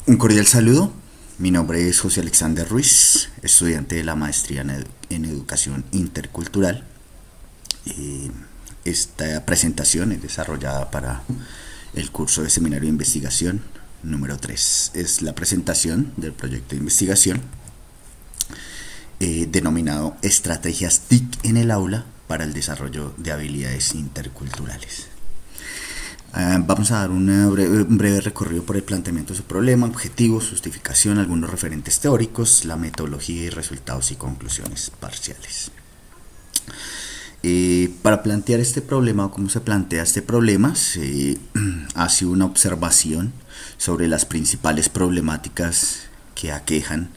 Un cordial saludo. Mi nombre es José Alexander Ruiz, estudiante de la maestría en Educación Intercultural. Esta presentación es desarrollada para el curso de Seminario de Investigación número 3. Es la presentación del proyecto de investigación denominado Estrategias TIC en el aula para el desarrollo de habilidades interculturales. Vamos a dar un breve recorrido por el planteamiento de su problema, objetivos, justificación, algunos referentes teóricos, la metodología y resultados y conclusiones parciales. Para plantear este problema o cómo se plantea este problema, se hace una observación sobre las principales problemáticas que aquejan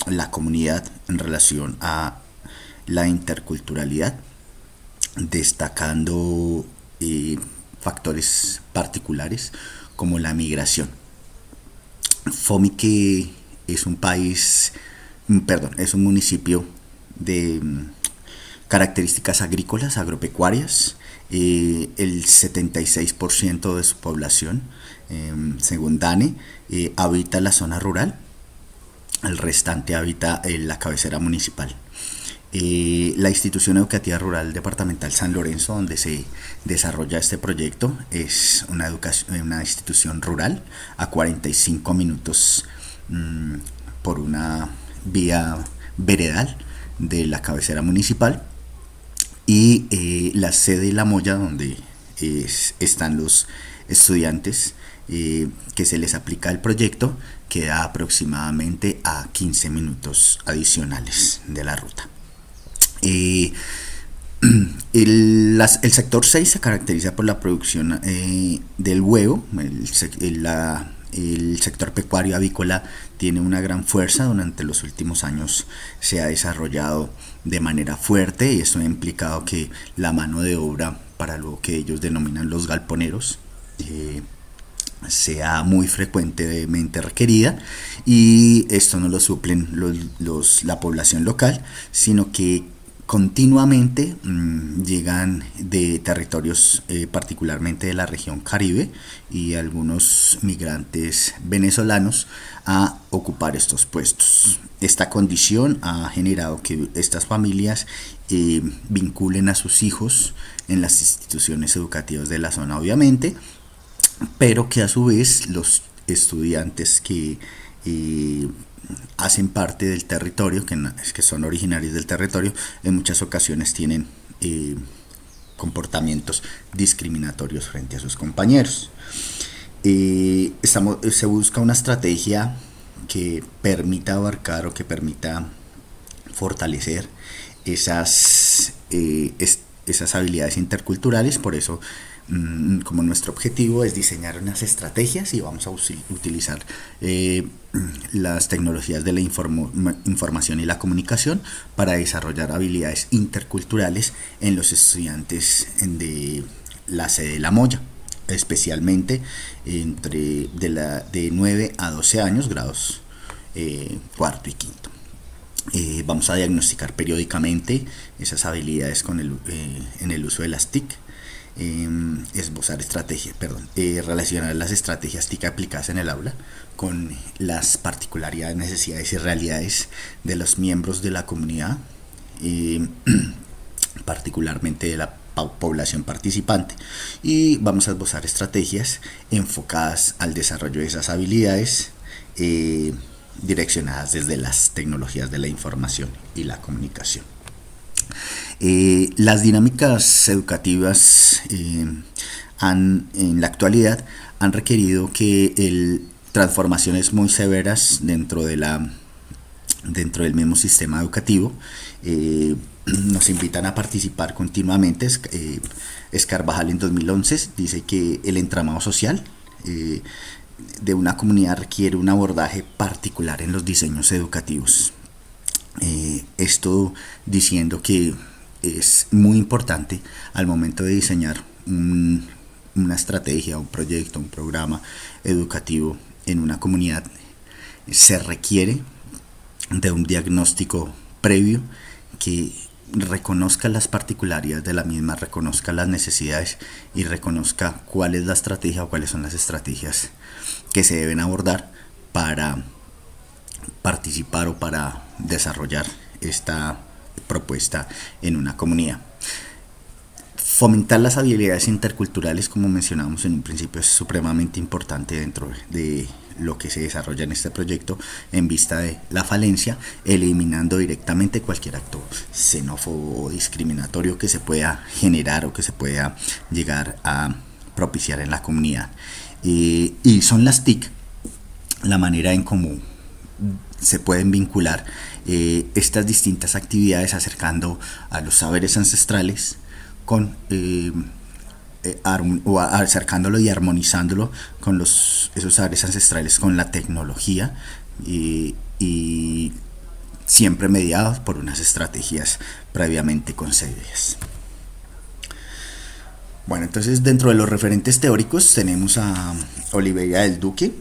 la comunidad en relación a la interculturalidad, destacando factores particulares como la migración. Fomique es es un municipio de características agrícolas, agropecuarias. El 76% de su población, según DANE, habita la zona rural. El restante habita en la cabecera municipal. La institución educativa rural departamental San Lorenzo, donde se desarrolla este proyecto, es una institución rural a 45 minutos por una vía veredal de la cabecera municipal, y la sede La Moya, donde están los estudiantes que se les aplica el proyecto, queda aproximadamente a 15 minutos adicionales de la ruta. El sector 6 se caracteriza por la producción del huevo. El sector pecuario avícola tiene una gran fuerza. Durante los últimos años se ha desarrollado de manera fuerte, y esto ha implicado que la mano de obra para lo que ellos denominan los galponeros sea muy frecuentemente requerida, y esto no lo suplen la población local, sino que continuamente llegan de territorios, particularmente de la región Caribe, y algunos migrantes venezolanos a ocupar estos puestos. Esta condición ha generado que estas familias vinculen a sus hijos en las instituciones educativas de la zona, obviamente, pero que a su vez los estudiantes que hacen parte del territorio, que son originarios del territorio, en muchas ocasiones tienen comportamientos discriminatorios frente a sus compañeros. Se busca una estrategia que permita abarcar o que permita fortalecer esas habilidades interculturales. Por eso, como nuestro objetivo es diseñar unas estrategias, y vamos a utilizar las tecnologías de la información y la comunicación para desarrollar habilidades interculturales en los estudiantes de la sede de La Moya, especialmente de 9 a 12 años, grados cuarto y quinto. Vamos a diagnosticar periódicamente esas habilidades en el uso de las TIC. Relacionar las estrategias TIC aplicadas en el aula con las particularidades, necesidades y realidades de los miembros de la comunidad, particularmente de la población participante, y vamos a esbozar estrategias enfocadas al desarrollo de esas habilidades, direccionadas desde las tecnologías de la información y la comunicación. Las dinámicas educativas en la actualidad han requerido que transformaciones muy severas dentro del mismo sistema educativo. Nos invitan a participar continuamente. Escarvajal en 2011 dice que el entramado social de una comunidad requiere un abordaje particular en los diseños educativos. Esto diciendo que es muy importante al momento de diseñar una estrategia, un proyecto, un programa educativo en una comunidad, se requiere de un diagnóstico previo que reconozca las particularidades de la misma, reconozca las necesidades y reconozca cuál es la estrategia o cuáles son las estrategias que se deben abordar para participar o para desarrollar esta propuesta en una comunidad. Fomentar las habilidades interculturales, como mencionamos en un principio, es supremamente importante dentro de lo que se desarrolla en este proyecto en vista de la falencia, eliminando directamente cualquier acto xenófobo o discriminatorio que se pueda generar o que se pueda llegar a propiciar en la comunidad. Y son las TIC la manera en cómo se pueden vincular estas distintas actividades, acercando a los saberes ancestrales con o acercándolo y armonizándolo con esos saberes ancestrales con la tecnología, y siempre mediados por unas estrategias previamente concebidas. Bueno, entonces dentro de los referentes teóricos tenemos a Oliveira del Duque.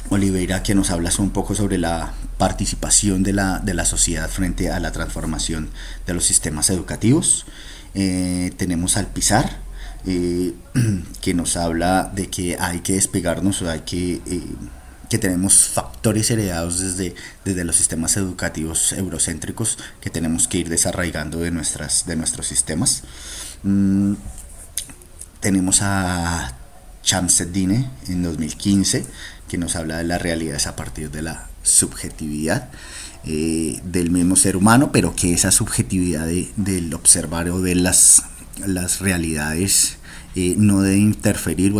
Oliveira, que nos habla un poco sobre la participación de la sociedad frente a la transformación de los sistemas educativos. Tenemos al Pizar, que nos habla de que hay que despegarnos, o hay que tenemos factores heredados desde los sistemas educativos eurocéntricos que tenemos que ir desarraigando de nuestros sistemas. Tenemos a Chamseddine en 2015, que nos habla de las realidades a partir de la subjetividad del mismo ser humano, pero que esa subjetividad del observar o de las realidades no debe interferir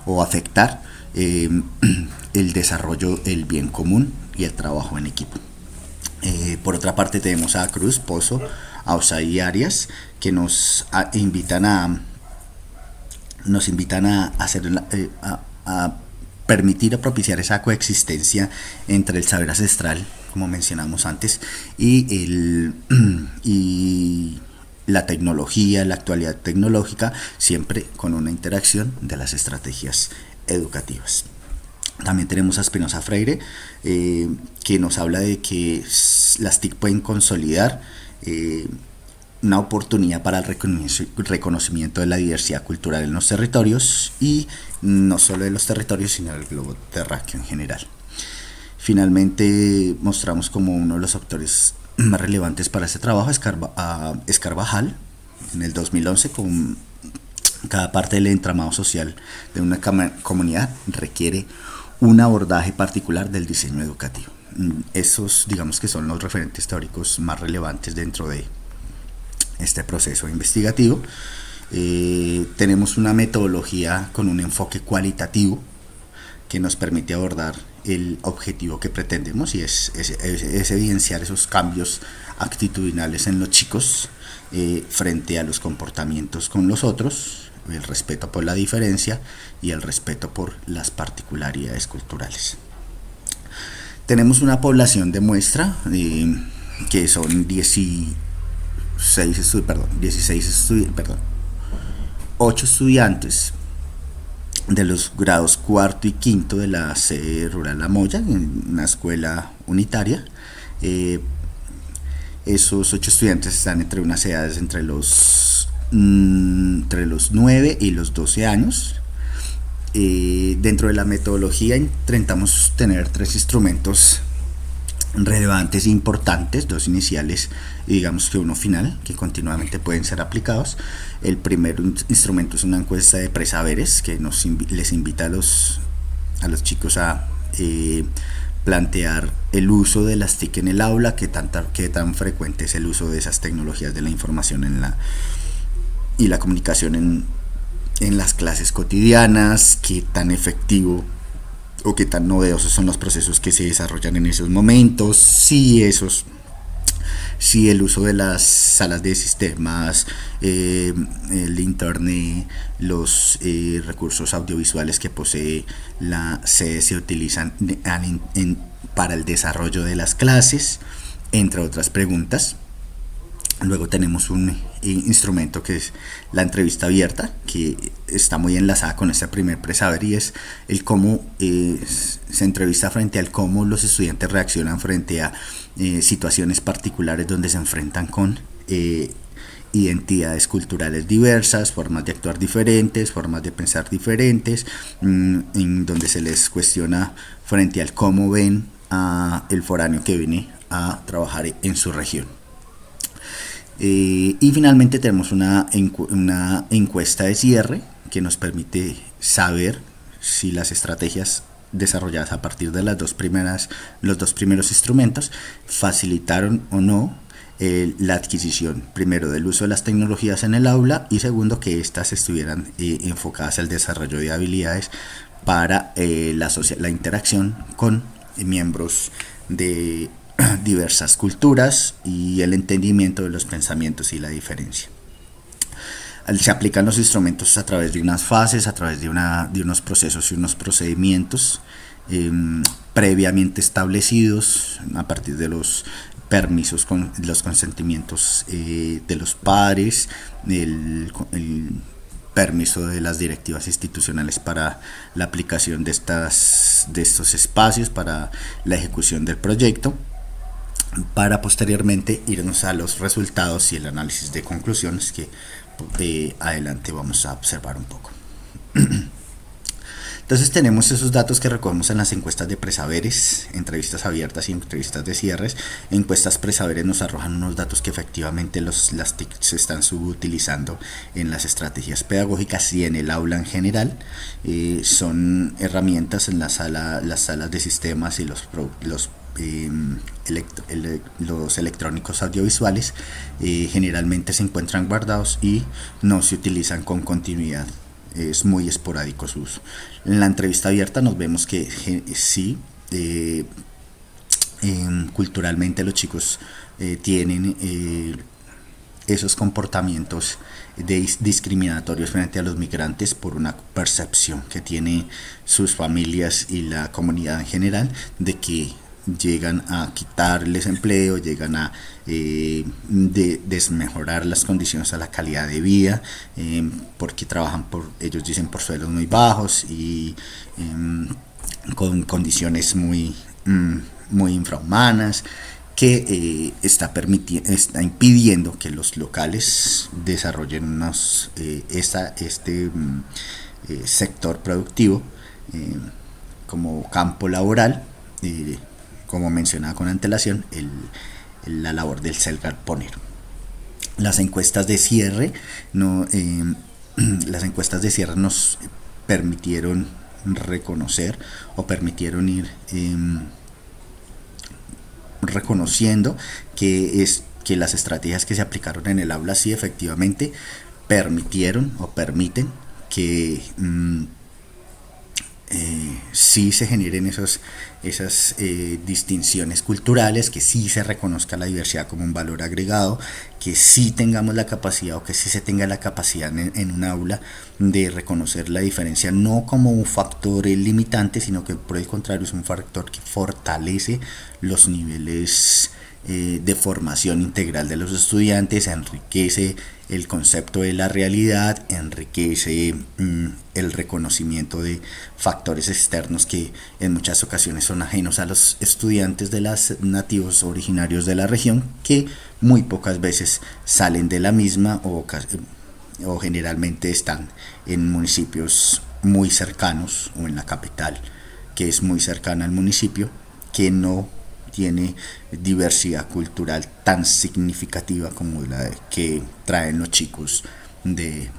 o afectar el desarrollo del bien común y el trabajo en equipo. Por otra parte tenemos a Cruz, Pozo, Ausay y Arias, que nos invitan a hacer a permitir o propiciar esa coexistencia entre el saber ancestral, como mencionamos antes, y la tecnología, la actualidad tecnológica, siempre con una interacción de las estrategias educativas. También tenemos a Espinosa Freire, que nos habla de que las TIC pueden consolidar una oportunidad para el reconocimiento de la diversidad cultural en los territorios, y no solo de los territorios, sino del globo terráqueo en general. Finalmente mostramos como uno de los autores más relevantes para este trabajo a Escarvajal en el 2011, con cada parte del entramado social de una comunidad requiere un abordaje particular del diseño educativo. Esos, digamos, que son los referentes teóricos más relevantes dentro de este proceso investigativo. Tenemos una metodología con un enfoque cualitativo que nos permite abordar el objetivo que pretendemos, y es evidenciar esos cambios actitudinales en los chicos frente a los comportamientos con los otros, el respeto por la diferencia y el respeto por las particularidades culturales. Tenemos una población de muestra que son 8 estudiantes de los grados cuarto y quinto de la sede rural La Moya, en una escuela unitaria. Esos 8 estudiantes están entre unas edades entre los 9 y los 12 años. Dentro de la metodología intentamos tener 3 instrumentos relevantes e importantes, 2 iniciales y digamos que uno final, que continuamente pueden ser aplicados. El primer instrumento es una encuesta de presaberes que les invita a los chicos a plantear el uso de las TIC en el aula, qué tan frecuente es el uso de esas tecnologías de la información y la comunicación en las clases cotidianas, qué tan efectivo o qué tan novedosos son los procesos que se desarrollan en esos momentos, si el uso de las salas de sistemas, el internet, los recursos audiovisuales que posee la sede se utilizan para el desarrollo de las clases, entre otras preguntas. Luego tenemos un instrumento que es la entrevista abierta, que está muy enlazada con este primer presaber, y es el cómo se entrevista frente al cómo los estudiantes reaccionan frente a situaciones particulares donde se enfrentan con identidades culturales diversas, formas de actuar diferentes, formas de pensar diferentes, en donde se les cuestiona frente al cómo ven a el foráneo que viene a trabajar en su región. Y finalmente tenemos una encuesta de cierre que nos permite saber si las estrategias desarrolladas a partir de los dos primeros instrumentos facilitaron o no la adquisición, primero, del uso de las tecnologías en el aula, y segundo, que éstas estuvieran enfocadas al desarrollo de habilidades para la interacción con miembros de diversas culturas y el entendimiento de los pensamientos y la diferencia. Se aplican los instrumentos a través de unas fases, a través de unos procesos y unos procedimientos previamente establecidos a partir de los permisos, con los consentimientos de los padres, el permiso de las directivas institucionales para la aplicación de estos espacios para la ejecución del proyecto, para posteriormente irnos a los resultados y el análisis de conclusiones que adelante vamos a observar un poco. Entonces tenemos esos datos que recogemos en las encuestas de presaberes, entrevistas abiertas y entrevistas de cierres. Encuestas presaberes nos arrojan unos datos que efectivamente las TIC se están subutilizando en las estrategias pedagógicas y en el aula en general. Son herramientas en las salas de sistemas y los electrónicos audiovisuales generalmente se encuentran guardados y no se utilizan con continuidad. Es muy esporádico su uso. En la entrevista abierta nos vemos que sí, culturalmente los chicos tienen esos comportamientos discriminatorios frente a los migrantes por una percepción que tienen sus familias y la comunidad en general de que llegan a quitarles empleo, llegan a desmejorar las condiciones a la calidad de vida, porque trabajan ellos dicen, por sueldos muy bajos y con condiciones muy infrahumanas, que está impidiendo que los locales desarrollen sector productivo como campo laboral, como mencionaba con antelación, la labor del self-galponero. Las encuestas de cierre nos permitieron reconocer o permitieron ir reconociendo que las estrategias que se aplicaron en el aula sí efectivamente permitieron o permiten que sí se generen esas distinciones culturales, que sí se reconozca la diversidad como un valor agregado, que sí tengamos la capacidad o que sí se tenga la capacidad en un aula de reconocer la diferencia no como un factor limitante, sino que por el contrario es un factor que fortalece los niveles de formación integral de los estudiantes, enriquece el concepto de la realidad, enriquece el reconocimiento de factores externos que en muchas ocasiones son ajenos a los estudiantes de los nativos originarios de la región, que muy pocas veces salen de la misma o generalmente están en municipios muy cercanos o en la capital, que es muy cercana al municipio, que no tiene diversidad cultural tan significativa como la que traen los chicos de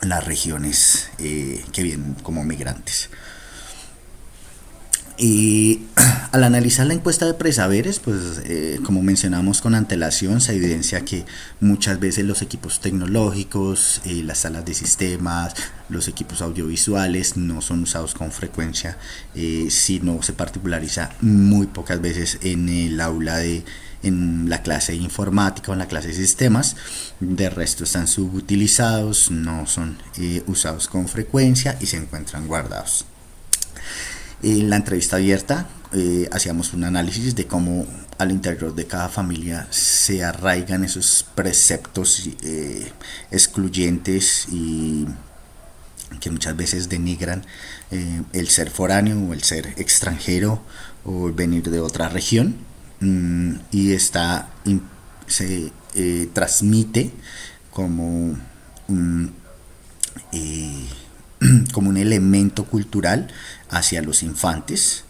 las regiones que vienen como migrantes. Y al analizar la encuesta de presaberes, pues como mencionamos con antelación, se evidencia que muchas veces los equipos tecnológicos, las salas de sistemas, los equipos audiovisuales no son usados con frecuencia, sino se particulariza muy pocas veces en el aula en la clase de informática o en la clase de sistemas. De resto están subutilizados, no son usados con frecuencia y se encuentran guardados. En la entrevista abierta hacíamos un análisis de cómo al interior de cada familia se arraigan esos preceptos excluyentes y que muchas veces denigran el ser foráneo o el ser extranjero o el venir de otra región, y se transmite como un, eh, como un elemento cultural hacia los infantes,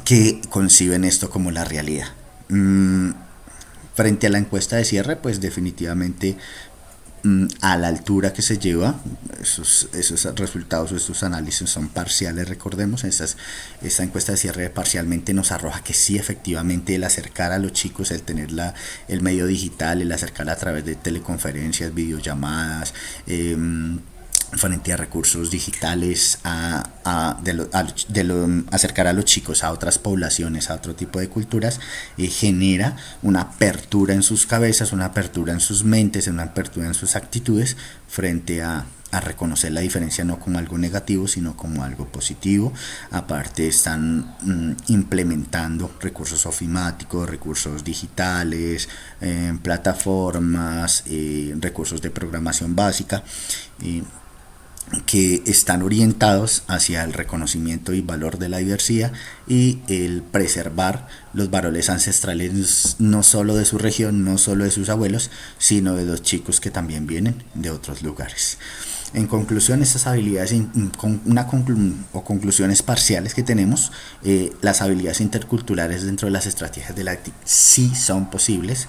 que conciben esto como la realidad. Frente a la encuesta de cierre, pues definitivamente, a la altura que se lleva, esos resultados o estos análisis son parciales, recordemos. Esta encuesta de cierre parcialmente nos arroja que sí, efectivamente, el acercar a los chicos, el tener el medio digital, el acercar a través de teleconferencias, videollamadas, frente a recursos digitales, acercar a los chicos a otras poblaciones, a otro tipo de culturas, genera una apertura en sus cabezas, una apertura en sus mentes, una apertura en sus actitudes frente a reconocer la diferencia no como algo negativo, sino como algo positivo. Aparte están implementando recursos ofimáticos, recursos digitales, plataformas, recursos de programación básica, que están orientados hacia el reconocimiento y valor de la diversidad y el preservar los valores ancestrales, no solo de su región, no solo de sus abuelos, sino de los chicos que también vienen de otros lugares. En conclusión, estas habilidades, conclusiones parciales que tenemos, las habilidades interculturales dentro de las estrategias de la ACTIC sí son posibles.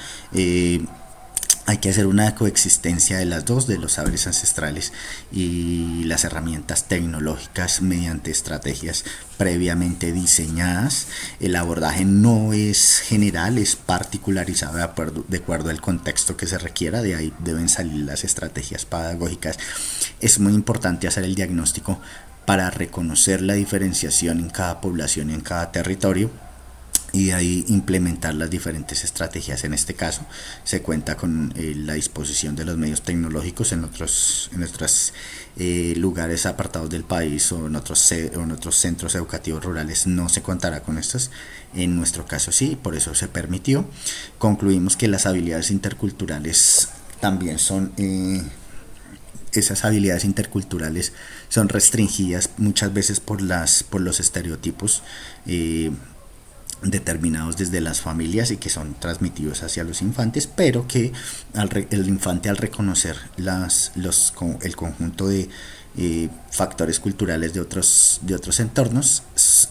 Hay que hacer una coexistencia de las dos, de los saberes ancestrales y las herramientas tecnológicas, mediante estrategias previamente diseñadas. El abordaje no es general, es particularizado de acuerdo al contexto que se requiera. De ahí deben salir las estrategias pedagógicas. Es muy importante hacer el diagnóstico para reconocer la diferenciación en cada población y en cada territorio, y de ahí implementar las diferentes estrategias. En este caso se cuenta con la disposición de los medios tecnológicos. En otros lugares apartados del país o en otros centros educativos rurales no se contará con estos. En nuestro caso sí, por eso se permitió. Concluimos que las habilidades interculturales también son esas habilidades interculturales son restringidas muchas veces por los estereotipos determinados desde las familias y que son transmitidos hacia los infantes, pero que el infante, al reconocer el conjunto de factores culturales de otros entornos,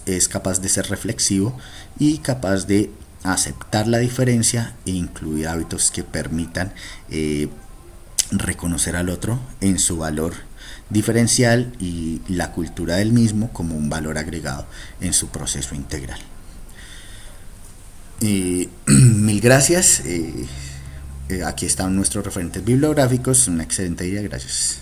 es capaz de ser reflexivo y capaz de aceptar la diferencia e incluir hábitos que permitan reconocer al otro en su valor diferencial y la cultura del mismo como un valor agregado en su proceso integral. Mil gracias. Aquí están nuestros referentes bibliográficos. Un excelente día. Gracias.